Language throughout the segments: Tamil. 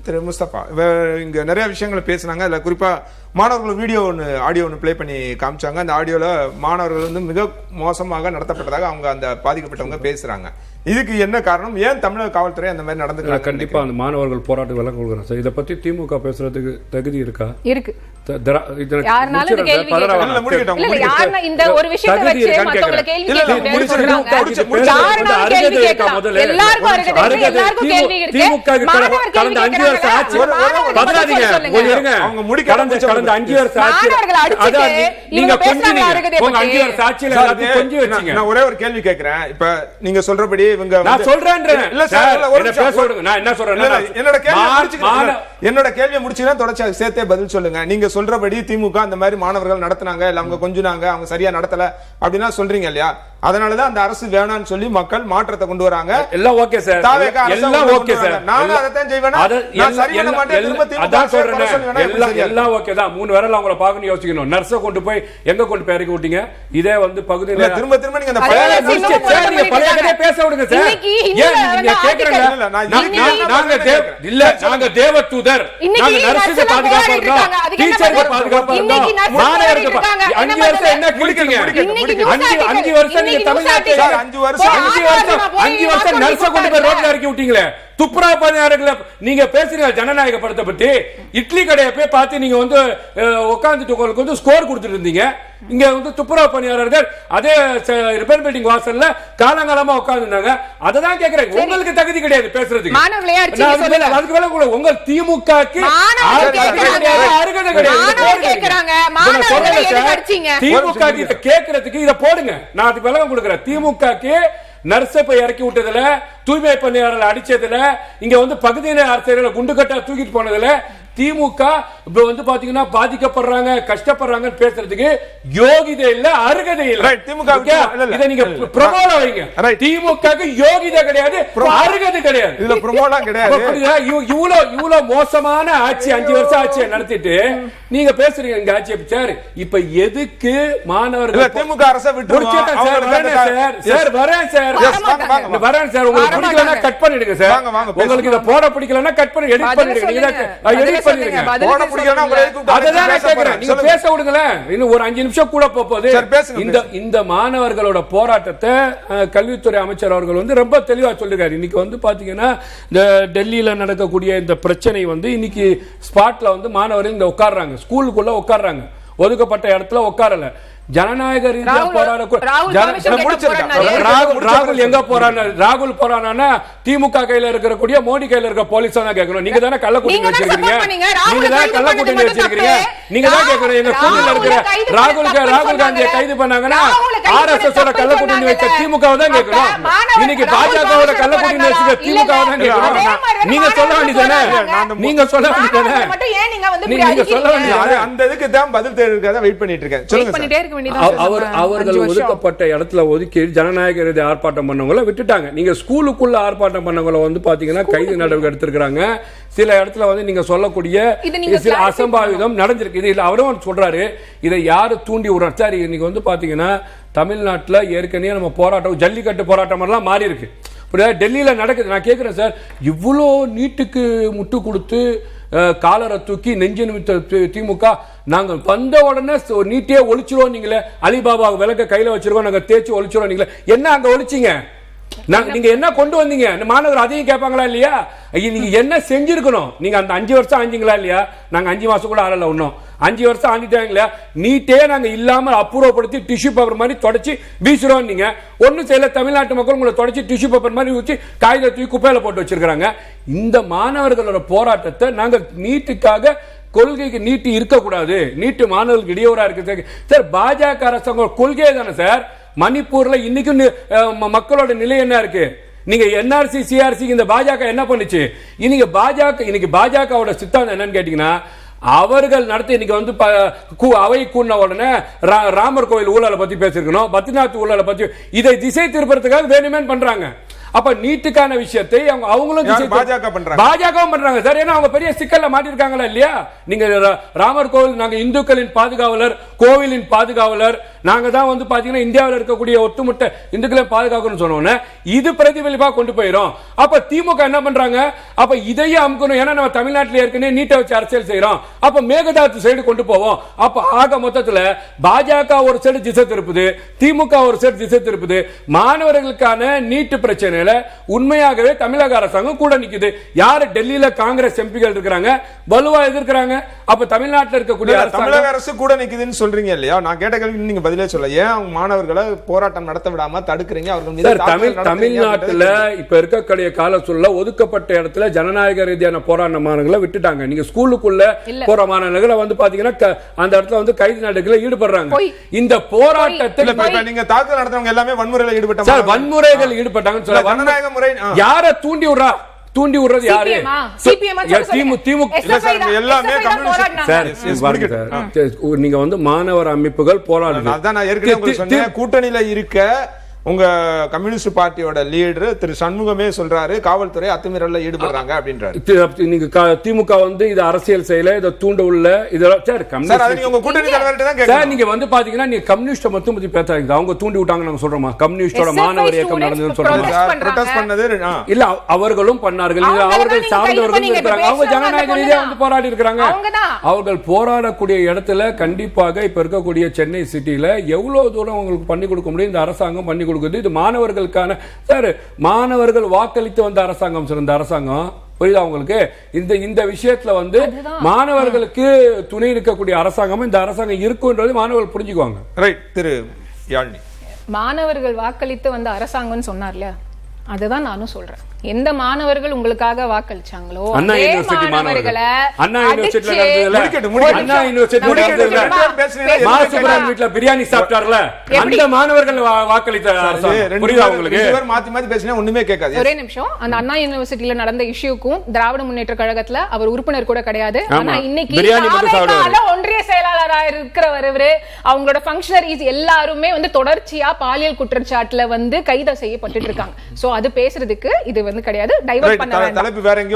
திரு முஸ்தபா இங்க நிறைய விஷயங்களை பேசினாங்க. அதுல குறிப்பா மாணவர்கள் ஆடியோ ஒன்று ப்ளே பண்ணி காமிச்சாங்க. அந்த ஆடியோல மாணவர்கள் வந்து மிக மோசமாக நடத்தப்பட்டதாக அவங்க அந்த பாதிக்கப்பட்டவங்க பேசுறாங்க. இதுக்கு என்ன காரணம்? ஏன் தமிழக காவல்துறை அந்த மாதிரி நடந்துக்கிறாங்க? கண்டிப்பா அந்த மாணவர்கள் போராட்டம் விளக்கம் கொடுக்குறேன் சார். இதை பத்தி திமுக பேசுறதுக்கு தகுதி இருக்கா? இருக்கு. யாருனாலும் கேள்வி கேட்கலாம். இந்த ஒரு விஷயத்தை வச்சு மத்தவங்க கேள்வி கேட்கறாங்க. யாருனாலும் கேள்வி கேட்கலாம். எல்லாருக்கும் இருக்கு. எல்லாருக்கும் கேள்வி இருக்கு. மாணவர்கள் கடந்த 5 வருஷம் ஆட்சி பதறாதீங்க. அவங்க முடி கடந்த 5 வருஷம் ஆட்சி அதாவது நீங்க கொஞ்சம் உங்க 5 வருஷம் ஆட்சியில எல்லாத்தையும் கொஞ்சம் வச்சீங்க. நான் ஒரே ஒரு கேள்வி கேக்குறேன். இப்ப நீங்க சொல்றபடி இவங்க நான் சொல்றேன்றேன். இல்ல சார் என்ன பேச விடுங்க. நான் என்ன சொல்றேன்னா என்னோட கேள்வியை முடிச்சீங்கன்னா தொடர்ச்சி சேர்த்தே பதில் சொல்லுங்க. நீங்க சொல்றபடி திமுக அந்த மாதிரி மாணவர்கள் நடத்துனாங்க, இல்ல அவங்க கொஞ்சினாங்க, அவங்க சரியா நடத்தல அப்படின்னா சொல்றீங்க இல்லையா? அதனாலதான் அந்த அரசு வேணாம்னு சொல்லி மக்கள் மாற்றத்தை கொண்டு வராங்க. எல்லாம் ஓகே சார், எல்லாம் ஓகே சார். நான் அதைத்தான் செய்வேன். நான் சரி பண்ண மாட்டேன். அதான் சொல்றேன். எல்லாம் ஓகே தான். 3 விரல் அவங்கள பார்க்கணும், யோசிக்கணும். நர்ஸை கொண்டு போய் எங்க கொண்டு போய் இறக்கி விட்டீங்க? இதே வந்து பகுதியில திரும்ப நீங்க அந்த பழைய கதையை பேச விடுங்க சார். ஏன் நீங்க கேக்குறீங்க? நாங்க தேவ தூதர், நாங்க நர்ஸுக்கு பாதுகாப்பு இருக்கோம், டீச்சருக்கு பாதுகாப்பு இருக்கோம், மாணவருக்கு 5 வருஷம் என்ன குளிக்கீங்க? 5 வருஷம் நீங்க தமிழ்நாட்டுல 5 வருஷம் நர்ஸை கொண்டு போய் ரோட்ல இறக்கி விட்டீங்களே. துப்புரா பணியாளர்களை நீங்க பேசுறீங்க ஜனநாயக படத்தை பத்தி. இட்லி கடையை போய் பார்த்து நீங்க வந்து உட்கார்ந்துட்டு உங்களுக்கு வந்து ஸ்கோர் கொடுத்துட்டு இருந்தீங்க. இங்க வந்து துப்புரா பணியாளர்கள் அதே ரிப்பேர் பில்டிங் வாசல்ல காலங்காலமா உட்கார்ந்துருந்தாங்க. அததான் கேக்குறேன். உங்களுக்கு தகுதி கிடையாது பேசுறதுக்கு. அதுக்கு மேல கூட உங்க திமுகக்கு அருகதை கிடையாது. திமுக கேட்கறதுக்கு இதை போடுங்க. நான் அதுக்கு விளக்கம் கொடுக்குறேன். திமுகக்கு நர்ஸை போய் இறக்கி விட்டதுல, தூய்மை பணியாளர்கள் அடிச்சதுல, இங்க வந்து பகுதியின அரசியல குண்டுகட்டா தூக்கிட்டு போனதுல திமுக இப்ப வந்து பாத்தீங்கன்னா பாதிக்கப்படுறாங்க, கஷ்டப்படுறாங்க பேசுறதுக்கு யோகிதை இல்ல, அருகதை இல்ல. திமுக இதை நீங்க பிரமோல வைங்க. திமுகக்கு யோகிதை கிடையாது, அருகதை கிடையாது. இதுல பிரமோலா கிடையாது. இவ்வளவு மோசமான ஆட்சி 5 வருஷம் ஆட்சியை நடத்திட்டு நீங்க பேசுறீங்க இங்க ஆட்சி சார். இப்ப எதுக்கு மாணவர்கள் திமுக அரசை விட்டு வரேன் சார். உங்களுக்கு பிடிக்கலன்னா கட் பண்ணிடுங்க சார். உங்களுக்கு இதை போட பிடிக்கலன்னா கட் பண்ணி எடிட் பண்ணிடுங்க. பேச விடுங்களேன். இன்னும் ஒரு 5 நிமிஷம் கூட போகுது. இந்த மாணவர்களோட போராட்டத்தை கல்வித்துறை அமைச்சர் அவர்கள் வந்து ரொம்ப தெளிவா சொல்லிருக்காரு. இன்னைக்கு வந்து பாத்தீங்கன்னா இந்த டெல்லியில நடக்கக்கூடிய இந்த பிரச்சனை வந்து இன்னைக்கு ஸ்பாட்ல வந்து மாணவர்கள் இந்த உட்கார்றாங்க, ஸ்கூலுக்குள்ள உட்கார்றாங்க, ஒதுக்கப்பட்ட இடத்துல உட்காரல. ஜனநாயக ரீதியா போராட ராகுல் எங்க போறான? ராகுல் போறானா திமுக கையில இருக்கக்கூடிய மோடி கையில இருக்க போலீஸ் தான் கேட்கணும். நீங்க தானே கள்ளக்கூட்டணி வச்சிருக்கீங்க. நீங்க தான் கள்ளக்கூட்டணி வச்சிருக்கீங்க. நீங்க தான் கேட்கணும். எங்க கூட்டணியில இருக்கிற ராகுல் காந்தியை கைது பண்ணாங்கன்னா RSS ஓட கள்ளக்கூட்டணி வச்ச திமுக தான் கேட்கணும். இன்னைக்கு பாஜகவோட கள்ளக்கூட்டணி வச்சிருக்க திமுக தான் கேட்கணும். நீங்க சொல்ல வேண்டியதானே? நீங்க சொல்ல வேண்டியதானே? நீங்க சொல்ல வேண்டியதானே? அந்த இதுக்கு தான் பதில் தேடுறதுக்காக வெயிட் பண்ணிட்டு இருக்கேன். சொல்லுங்க. அவர்கள் ஒதுக்கப்பட்ட இடத்துல ஒதுக்கி ஜனநாயக ரீதியாக ஆர்ப்பாட்டம் பண்ணவங்களை விட்டுட்டாங்க. நீங்க ஸ்கூலுக்குள்ள ஆர்ப்பாட்டம் பண்ணவங்களை வந்து பாத்தீங்கன்னா கைது நடவடிக்கை எடுத்திருக்காங்க. சில இடத்துல வந்து நீங்க சொல்லக்கூடிய சில அசம்பாவிதம் நடந்திருக்கு. இது அவரும் சொல்றாரு. இதை யாரு தூண்டி விடுறாரு? சார் இன்னைக்கு வந்து பாத்தீங்கன்னா தமிழ்நாட்டில் ஏற்கனவே நம்ம போராட்டம், ஜல்லிக்கட்டு போராட்டம் எல்லாம் மாறி இருக்கு. டெல்லியில நடக்குது. நான் கேட்கிறேன் சார், இவ்வளோ நீட்டுக்கு முட்டு கொடுத்து காலரை தூக்கி நெஞ்சு நிமித்த திமுக நாங்க வந்த உடனே நீட்டே ஒழிச்சிருவோம். நீங்களே அலிபாபா விளக்க கையில வச்சிருக்கோம், நாங்க தேய்ச்சி ஒழிச்சிருவோம். நீங்களே என்ன அங்க ஒழிச்சிங்க? நீங்க என்ன கொண்டு வந்தீங்க? மாணவர் அதையும் கேட்பாங்களா இல்லையா? நீங்க என்ன செஞ்சிருக்கணும்? நீங்க அந்த 5 வருஷம் ஆஞ்சிங்களா இல்லையா? நாங்க 5 மாசம் கூட ஆளல. இன்னும் 5 வருஷம் ஆண்டிட்டாங்களா? நீட்டே நாங்க இல்லாம அப்புறப்படுத்தி டிஷ்யூ பேப்பர் மாதிரி தொடச்சி வீசுறோம். நீங்க ஒன்னும் செய்யல. தமிழ்நாட்டு மக்கள் உங்களை தொடச்சி டிஷ்யூ பேப்பர் மாதிரி ஊற்றி காகித தூக்கி குப்பையில போட்டு வச்சிருக்காங்க. இந்த மாணவர்களோட போராட்டத்தை நாங்க நீட்டுக்காக கொள்கைக்கு நீட்டு இருக்கக்கூடாது, நீட்டு மாணவர்களுக்கு இடையூறா இருக்கு சார். பாஜக அரசாங்கம் கொள்கை தானே சார். மணிப்பூர்ல இன்னைக்கு மக்களோட நிலை என்ன இருக்கு? நீங்க NRC CRC இந்த பாஜக என்ன பண்ணுச்சு? இன்னைக்கு பாஜகவோட சித்தாந்தம் என்னன்னு கேட்டீங்கன்னா, அவர்கள் நடத்தி இன்னைக்கு வந்து அவை கூடின உடனே ராமர் கோயில் ஊழலை பத்தி பேசிருக்கணும், பத்ரிநாத் ஊழலை பத்தி, இதை திசை திருப்பறதுக்காக வேணுமே பண்றாங்க. அப்ப நீட்டுக்கான விஷயத்தை அவங்களும் பாஜகவும் பண்றாங்க சார். ஏன்னா அவங்க பெரிய சிக்கல்ல மாட்டிருக்காங்களா இல்லையா? நீங்க ராமர் கோவில், நாங்க இந்துக்களின் பாதுகாவலர், கோவிலின் பாதுகாவலர், நாங்க தான் வந்து பாத்தீங்கன்னா இந்தியாவில் இருக்கக்கூடிய ஒட்டுமொத்த இந்துக்களை பாதுகாக்கணும்னு சொன்னோன்னே இது பிரதிபலிப்பா கொண்டு போயிடும். அப்ப திமுக என்ன பண்றாங்க? அப்ப இதையே அமுக்கணும். ஏன்னா நம்ம தமிழ்நாட்டில் ஏற்கனவே நீட்டை வச்சு அரசியல் செய்யறோம். அப்ப மேகதாது சைடு கொண்டு போவோம். அப்ப ஆக மொத்தத்துல பாஜக ஒரு சைடு திசை திருப்புது, திமுக ஒரு சைடு திசை திருப்புது. மாணவர்களுக்கான நீட்டு பிரச்சனையில உண்மையாகவே தமிழக அரசாங்கம் கூட நிக்குது. யாரு டெல்லியில காங்கிரஸ் எம்பிகள் இருக்கிறாங்க, வலுவா எதிர்க்கிறாங்க. அப்ப தமிழ்நாட்டில் இருக்கக்கூடிய தமிழக அரசு கூட நிக்குதுன்னு சொல்றீங்க இல்லையா? நான் கேட்ட கேள்வி நீங்க பதிலே சொல்ல. ஏன் அவங்க மாணவர்களை போராட்டம் நடத்த விடாம தடுக்கிறீங்க? அவர்கள் மீது தமிழ்நாட்டுல இப்ப இருக்கக்கூடிய கால சூழல ஒதுக்கப்பட்ட இடத்துல ஜனநாயக ரீதியான போராட்டமானங்களை விட்டுட்டாங்க. நீங்க ஸ்கூலுக்குள்ள போற மாணவர்களை வந்து பாத்தீங்கன்னா அந்த இடத்துல வந்து கைது நடவடிக்கையில ஈடுபடுறாங்க. இந்த போராட்டத்தில் நீங்க தாக்குதல் நடத்துறவங்க எல்லாமே வன்முறையில் ஈடுபட்டாங்க. வன்முறைகள் ஈடுபட்டாங்கன்னு சொல்ல ஜனநாயக முறை யாரை தூண்டி விடுறா? தூண்டி விடுறது யாரு? நீங்க வந்து மாணவர் அமைப்புகள் போராடுறாங்க. கூட்டணியில இருக்க உங்க கம்யூனிஸ்ட் பார்ட்டியோட லீடர் திரு சண்முகமே சொல்றாரு காவல்துறை அத்துமீறல்ல ஈடுபடுறாங்க அப்படின்றாரு. நீங்க திமுக வந்து இது அரசியல் செய்யல, இத தூண்ட உள்ள இதெல்லாம் சார் உங்க கூட்டணி தலைவர்கிட்ட தான் கேக்குறேன். நீங்க வந்து பாத்தீங்கன்னா நீங்க கம்யூனிஸ்ட் மட்டும் பத்தி பேசாதீங்க. அவங்க தூண்டி விட்டாங்க நாங்க சொல்றோமா? கம்யூனிஸ்டோட மாணவர் இயக்கம் நடந்ததுன்னு சொல்றோமா? ப்ரொடெஸ்ட் பண்ணது இல்ல, அவர்களும் பண்ணார்கள். அவர்கள் சார்ந்தவர்கள் இருக்காங்க. அவங்க ஜனநாயக ரீதியா வந்து போராடி இருக்காங்க. அவர்கள் போராடக்கூடிய இடத்துல கண்டிப்பாக இப்ப இருக்கக்கூடிய சென்னை சிட்டில எவ்வளவு தூரம் அவங்களுக்கு பண்ணி கொடுக்க முடியும் இந்த அரசாங்கம் பண்ணி கொடுக்குது. இது மாணவர்களுக்கான சார், மாணவர்கள் வாக்களித்து வந்த அரசாங்கம் சிறந்த அரசாங்கம். புரியுதா உங்களுக்கு? இந்த விஷயத்துல வந்து மாணவர்களுக்கு துணை இருக்கக்கூடிய அரசாங்கம் இந்த அரசாங்கம் இருக்குன்றது மாணவர்கள் புரிஞ்சுக்குவாங்க. ரைட். திரு யாழினி, மாணவர்கள் வாக்களித்து வந்த அரசாங்கம்னு சொன்னார்ல, அதுதான் நானும் சொல்றேன். எந்த மாணவர்கள் உங்களுக்காக வாக்களிச்சாங்களோ அண்ணா யூனிவர்சிட்டி மாணவர்களை அண்ணா யூனிவர்சிட்டில வீட்ல பிரியாணி சாப்பிட்டார்ல அந்த மாணவர்கள் வாக்களித்த புரியுதா உங்களுக்கு? மாத்தி மாத்தி பேசினா ஒண்ணுமே கேட்காது. ஒரே நிமிஷம். அந்த அண்ணா யூனிவர்சிட்டில நடந்த இஷ்யூக்கும் திராவிட முன்னேற்ற கழகத்துல அவர் உறுப்பினர் கூட கிடையாது. ஆனா இன்னைக்கு ஒன்றிய செயலாளராக இருக்கிறவர், அவங்களோட ஃபங்க்ஷனரிஸ் எல்லாருமே வந்து தொடர்ச்சியா பாலியல் குற்றச்சாட்டுல வந்து கைது செய்யப்பட்டு இருக்காங்க. சோ அது பேசுறதுக்கு இது வந்து கிடையாது. டைவர்ட் பண்ண வேண்டாம்.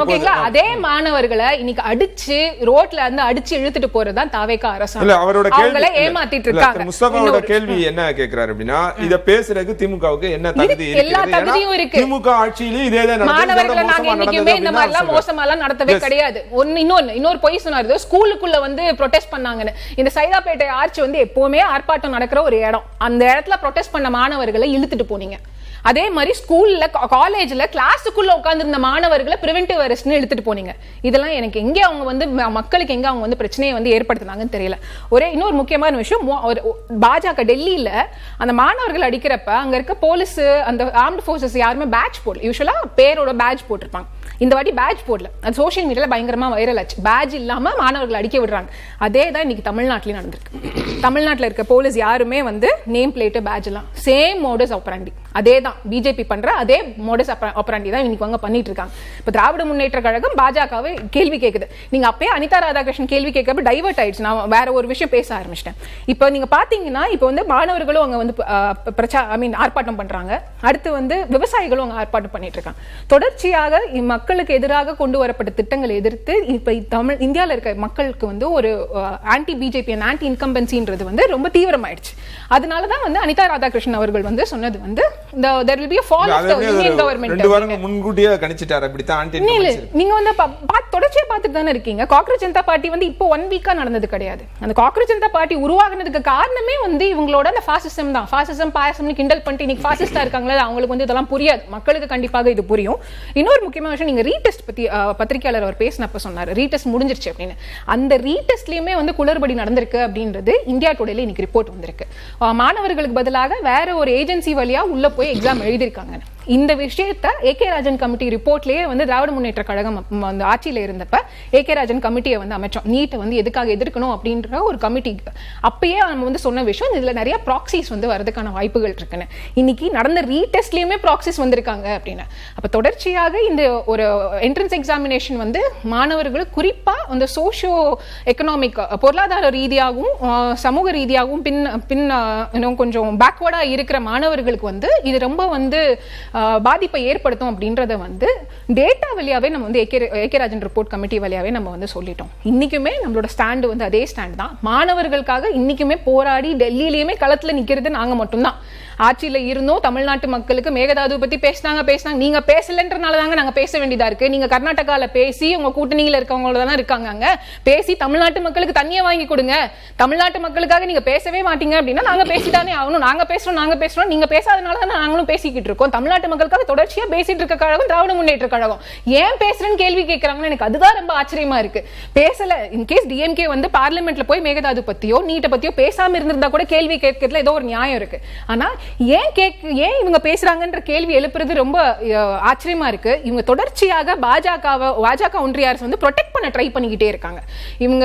ஓகேங்களா? அதே மாணவர்களை இன்னைக்கு அடிச்சு ரோட்ல இருந்து அடிச்சு இழுத்துட்டு போறதுதான் தாவேகா அரசாங்கம். அவங்கள ஏமாத்திட்டு இருக்காங்க. முஸ்தபாவோட கேள்வி என்ன கேக்குறாரு அப்படின்னா, இத பேசுறதுக்கு திமுகவுக்கு என்ன தகுதி இருக்கு? எல்லா தகுதியும் இருக்கு. திமுக ஆட்சியிலே இதே தான் நடக்குது. மாணவர்களை நாங்க என்னைக்குமே இந்த மாதிரி எல்லாம் மோசமா எல்லாம் நடத்தவே கிடையாது. இன்னொரு பொய் சொன்னாரு, ஸ்கூலுக்குள்ள வந்து ப்ரொடெஸ்ட் பண்ணாங்கன்னு. இந்த சைதாப்பேட்டை ஆர்ச் வந்து எப்பவுமே ஆர்ப்பாட்டம் நடக்கிற ஒரு இடம். அந்த இடத்துல ப்ரொடெஸ்ட் பண்ண மாணவர்களை இழுத்துட்டு போனீங்க. அதே மாதிரி ஸ்கூல்ல காலேஜ்ல கிளாஸுக்குள்ள உட்கார்ந்து இருந்த மாணவர்களை பிரிவென்டிவ் அரெஸ்ட்னு எடுத்துட்டு போனீங்க. இதெல்லாம் எனக்கு எங்க அவங்க வந்து மக்களுக்கு எங்க அவங்க வந்து பிரச்சனையை வந்து ஏற்படுத்தினாங்கன்னு தெரியல. இன்னொரு முக்கியமான விஷயம், பாஜக டெல்லியில அந்த மாணவர்கள் அடிக்கிறப்ப அங்க இருக்க போலீஸ் அந்த ஆர்ம்டு போர்சஸ் யாருமே பேட்ச் போடல. யூசுவலா பேரோட பேட்ச் போட்டிருப்பாங்க. இந்த வாட்டி பேட்ச் போடல. அது சோசியல் மீடியால பயங்கரமா வைரல் ஆச்சு. பேட்ச் இல்லாம மாணவர்கள் அடிக்க விடுறாங்க. அதே தான் இன்னைக்கு தமிழ்நாட்டிலயும் நடந்திருக்கு. தமிழ்நாட்டில் இருக்க போலீஸ் யாருமே வந்து நேம் பிளேட் பேட்ச் எல்லாம் சேம் மோடஸ் ஆப்பராண்டி, அதே தான் பிஜேபி பண்ற அதே மோடஸ் ஆப்பராண்டி தான் இன்னைக்கு அவங்க பண்ணிட்டு இருக்காங்க. இப்ப திராவிட முன்னேற்ற கழகம் பாஜகவை கேள்வி கேக்குது. நீங்க அப்பயே அனிதா ராதாகிருஷ்ணன் கேள்வி கேட்கப்ப டைவர்ட் ஆயிடுச்சு. நான் வேற ஒரு விஷயம் பேச ஆரம்பிச்சிட்டேன். இப்ப நீங்க பாத்தீங்கன்னா இப்ப வந்து மாணவர்களும் அங்க வந்து ஆர்ப்பாட்டம் பண்றாங்க. அடுத்து வந்து விவசாயிகளும் அங்க ஆர்ப்பாட்டம் பண்ணிட்டு இருக்காங்க. தொடர்ச்சியாக மக்களுக்கு எதிராக கொண்டு வரப்பட்ட திட்டங்களை எதிர்த்து இப்ப இந்தியாவில் இருக்க மக்களுக்கு வந்து ஒரு ஆன்டி பிஜேபி ஆன்டி இன்கம்பன்சின்றது வந்து ரொம்ப தீவிரமாயிடுச்சு. அதனாலதான் வந்து அனிதா ராதாகிருஷ்ணன் அவர்கள் வந்து சொன்னது வந்து there will be a fall of the Union government. முன்கூட்டியே கணிச்சிட்டாரு. அப்படி தான் ஆன்டி நீங்க வந்து தொடர்ச்சியா பார்த்துட்டு தானே இருக்கீங்க. காக்ரோச் ஜனதா பார்ட்டி வந்து இப்போ 1 வீக்கா நடந்தது கிடையாது. அந்த காக்ரோச் ஜனதா பார்ட்டி உருவாகுனதுக்கு காரணமே வந்து இவங்களோட அந்த ஃபாசிசம் தான். ஃபாசிசம் பாயசம்னு கிண்டல் பண்ணிட்டு இன்னைக்கு ஃபாசிஸ்டா இருக்காங்களா, அவங்களுக்கு வந்து இதெல்லாம் புரியாது. மக்களுக்கு கண்டிப்பாக இது புரியும். இன்னொரு முக்கியமான விஷயம், நீங்க ரீடெஸ்ட் பத்தி பத்திரிகையாளர் அவர் பேசினப்ப சொன்னாரு ரீடெஸ்ட் முடிஞ்சிருச்சு அப்படின்னு. அந்த ரீடெஸ்ட்லயுமே வந்து குளறுபடி நடந்திருக்கு அப்படின்றது இந்தியா டுடேல இன்னைக்கு ரிப்போர்ட் வந்திருக்கு. மாணவர்களுக்கு பதிலாக வேற ஒரு ஏஜென்சி வழியா உள்ள போய் எக்ஸாம் எழுதிருக்காங்க. இந்த விஷயத்த ஏகே ராஜன் கமிட்டி ரிப்போர்ட்லயே வந்து திராவிட முன்னேற்ற கழகம் வந்து ஆட்சியில இருந்தப்ப ஏகே ராஜன் கமிட்டியை வந்து அமைச்சோம். நீட்டை வந்து எதுக்காக எதிர்க்கணும் அப்படின்ற ஒரு கமிட்டி. அப்பயே நம்ம வந்து சொன்ன விஷயம், இதுல நிறைய ப்ராக்சிஸ் வந்து வரதுக்கான வாய்ப்புகள் இருக்குன்னு. இன்னைக்கு நடந்த ரீடெஸ்ட்லயுமே ப்ராக்சிஸ் வந்திருக்காங்க அப்படின்னு. அப்ப தொடர்ச்சியாக இந்த ஒரு என்ட்ரன்ஸ் எக்ஸாமினேஷன் வந்து மாணவர்கள் குறிப்பா அந்த சோஷியோ எக்கனாமிக் பொருளாதார ரீதியாகவும் சமூக ரீதியாகவும் பின் கொஞ்சம் பேக்வர்டா இருக்கிற மாணவர்களுக்கு வந்து இது ரொம்ப வந்து பாதிப்பை ஏற்படுத்தும் அப்படின்றத வந்து டேட்டா வழியாவே நம்ம வந்து ஏகே ராஜன் ரிப்போர்ட் கமிட்டி வழியாவே நம்ம வந்து சொல்லிட்டோம். இன்னைக்குமே நம்மளோட ஸ்டாண்டு வந்து அதே ஸ்டாண்ட் தான். மாணவர்களுக்காக இன்னைக்குமே போராடி டெல்லியிலயுமே களத்துல நிக்கிறது நாங்க மட்டும்தான். ஆட்சியில இருந்தோம் தமிழ்நாட்டு மக்களுக்கு மேகதாது பத்தி பேசினாங்க, நீங்க பேசலன்றனால தாங்க நாங்க பேச வேண்டியதா இருக்கு. நீங்க கர்நாடகால பேசி உங்க கூட்டணியில இருக்கவங்கள தானே இருக்காங்க, அங்க பேசி தமிழ்நாட்டு மக்களுக்கு தண்ணியை வாங்கி கொடுங்க, தமிழ்நாட்டு மக்களுக்காக நீங்க பேசவே மாட்டீங்க அப்படின்னா நாங்க பேசிதானே ஆகணும். நாங்க பேசுறோம் நீங்க பேசாதனால தான் நாங்களும் பேசிக்கிட்டு இருக்கோம். தமிழ்நாட்டு மக்களுக்காக தொடர்ச்சியா பேசிட்டு இருக்க கழகம் திராவிட முன்னேற்ற கழகம். ஏன் பேசுறேன்னு கேள்வி கேட்கறாங்கன்னு எனக்கு அதுதான் ரொம்ப ஆச்சரியமா இருக்கு. பேசல இன்கேஸ் டிஎம்கே வந்து பார்லிமெண்ட்ல போய் மேகதாது பத்தியோ நீட்டை பத்தியோ பேசாம இருந்திருந்தா கூட கேள்வி கேட்கறதுல ஏதோ ஒரு நியாயம் இருக்கு. ஆனா ஏன் இவங்க பேசுறாங்கன்ற கேள்வி எழுப்புறது ரொம்ப ஆச்சரியமா இருக்கு. இவங்க தொடர்ச்சியாக பாஜக ஒன்றிய அரசு வந்து ப்ரொடெக்ட் பண்ண ட்ரை பண்ணிக்கிட்டே இருக்காங்க. இவங்க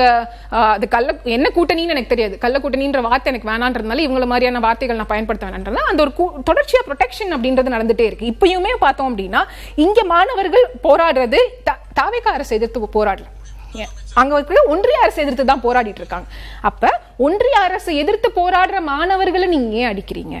அது என்ன கூட்டணின்னு எனக்கு தெரியாது, கள்ள கூட்டணின்ற வார்த்தை எனக்கு வேணான்றதுனால இவங்கள மாதிரியான வார்த்தைகள் நான் பயன்படுத்த வேணான்றதுனால அந்த ஒரு தொடர்ச்சியா ப்ரொடெக்ஷன் அப்படின்றது நடந்துட்டே இருக்கு. இப்பயுமே பார்த்தோம் அப்படின்னா இங்க மாணவர்கள் போராடுறது தாவேகா அரசு எதிர்த்து போராடல, அங்க ஒன்றிய அரசு எதிர்த்து தான் போராடிட்டு இருக்காங்க. அப்ப ஒன்றிய அரசு எதிர்த்து போராடுற மாணவர்களை நீங்க ஏன் அடிக்கிறீங்க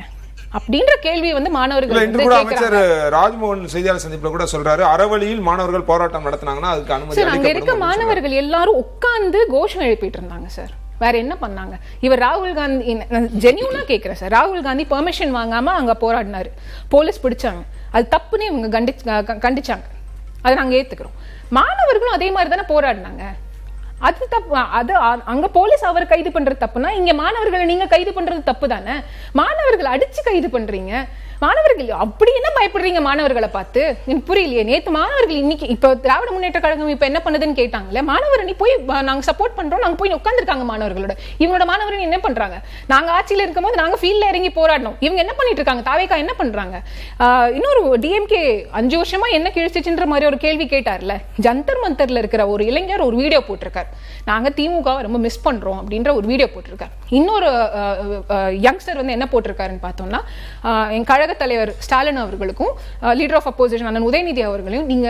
அப்படின்ற கேள்வி வந்து மாணவர்கள் இன்று கூட அமைச்சர் ராஜ்மோகன் செய்தியாளர் சந்திப்புல கூட சொல்றாரு, அறவழியில் மாணவர்கள் போராட்டம் நடத்தினாங்கன்னா அதுக்கு அனுமதி சார். அங்க இருக்க மாணவர்கள் எல்லாரும் உட்கார்ந்து கோஷம் எழுப்பிட்டு இருந்தாங்க சார். வேற என்ன பண்ணாங்க? இவர் ராகுல் காந்தி ஜெனியூனா கேக்குறேன் சார், ராகுல் காந்தி பெர்மிஷன் வாங்காம அங்க போராடினாரு, போலீஸ் பிடிச்சாங்க, அது தப்புன்னு இவங்க கண்டிச்சாங்க, அதை நாங்க ஏத்துக்கிறோம். மாணவர்களும் அதே மாதிரி தானே போராடினாங்க, அது தப்பு. அது அங்க போலீஸ் அவர் கைது பண்றது தப்புனா இங்க மாணவர்களை நீங்க கைது பண்றது தப்பு தானே. மாணவர்கள் அடிச்சு கைது பண்றீங்க, மாணவர்கள் அப்படி என்ன பயப்படுறீங்க மாணவர்களை பார்த்து? எனக்கு புரியலையே. நேத்து மாணவர்கள் இன்னைக்கு இப்ப திராவிட முன்னேற்ற கழகம் இப்ப என்ன பண்ணுதுன்னு கேட்டாங்களே, மாணவரணி போய் நாங்க சப்போர்ட் பண்றோம், நாங்க போய் உட்கார்ந்துருக்காங்க மாணவர்களோட. இவங்களோட மாணவரணி என்ன பண்றாங்க? நாங்க ஆட்சியில இருக்கும் போது நாங்க ஃபீல்ட்ல இறங்கி போராடணும், இவங்க என்ன பண்ணிட்டு இருக்காங்க? தாவேகா என்ன பண்றாங்க? இன்னொரு டிஎம்கே 5 வருஷமா என்ன கிழிச்சிச்சுன்ற மாதிரி ஒரு கேள்வி கேட்டார்ல, ஜந்தர் மந்தர்ல இருக்கிற ஒரு இளைஞர் ஒரு வீடியோ போட்டிருக்காரு, நாங்க திமுக ரொம்ப மிஸ் பண்றோம் அப்படின்ற ஒரு வீடியோ போட்டிருக்காரு. இன்னொரு யங்ஸ்டர் வந்து என்ன போட்டிருக்காருன்னு பார்த்தோம்னா, என் கழக தலைவர் ஸ்டாலின் அவர்களுக்கும் லீடர் ஆஃப் அப்போசிஷன் அண்ணன் உதயநிதி அவர்களையும், நீங்க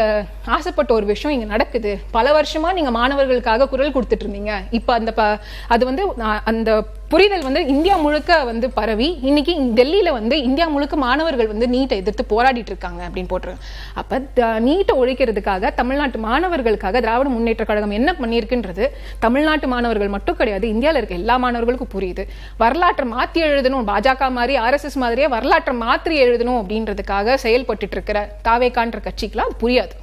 ஆசைப்பட்ட ஒரு விஷயம் இங்க நடக்குது, பல வருஷமா நீங்க மாணவர்களுக்காக குரல் கொடுத்துட்டு இருந்தீங்க, இப்ப அது வந்து அந்த புரிதல் வந்து இந்தியா முழுக்க வந்து பரவி இன்னைக்கு டெல்லியில வந்து இந்தியா முழுக்க மாணவர்கள் வந்து நீட்டை எதிர்த்து போராடிட்டு இருக்காங்க அப்படின்னு போட்டிருக்காங்க. அப்ப நீட்டை ஒழிக்கிறதுக்காக தமிழ்நாட்டு மாணவர்களுக்காக திராவிட முன்னேற்ற கழகம் என்ன பண்ணியிருக்குன்றது தமிழ்நாட்டு மாணவர்கள் மட்டும் கிடையாது, இந்தியாவில் இருக்க எல்லா மாணவர்களுக்கும் புரியுது. வரலாற்றை மாற்றி எழுதணும், பாஜக மாதிரி ஆர்எஸ்எஸ் மாதிரியே வரலாற்றை மாற்றி எழுதணும் அப்படின்றதுக்காக செயல்பட்டு இருக்கிற தாவேகான்ற கட்சிக்கெல்லாம் அது புரியாது.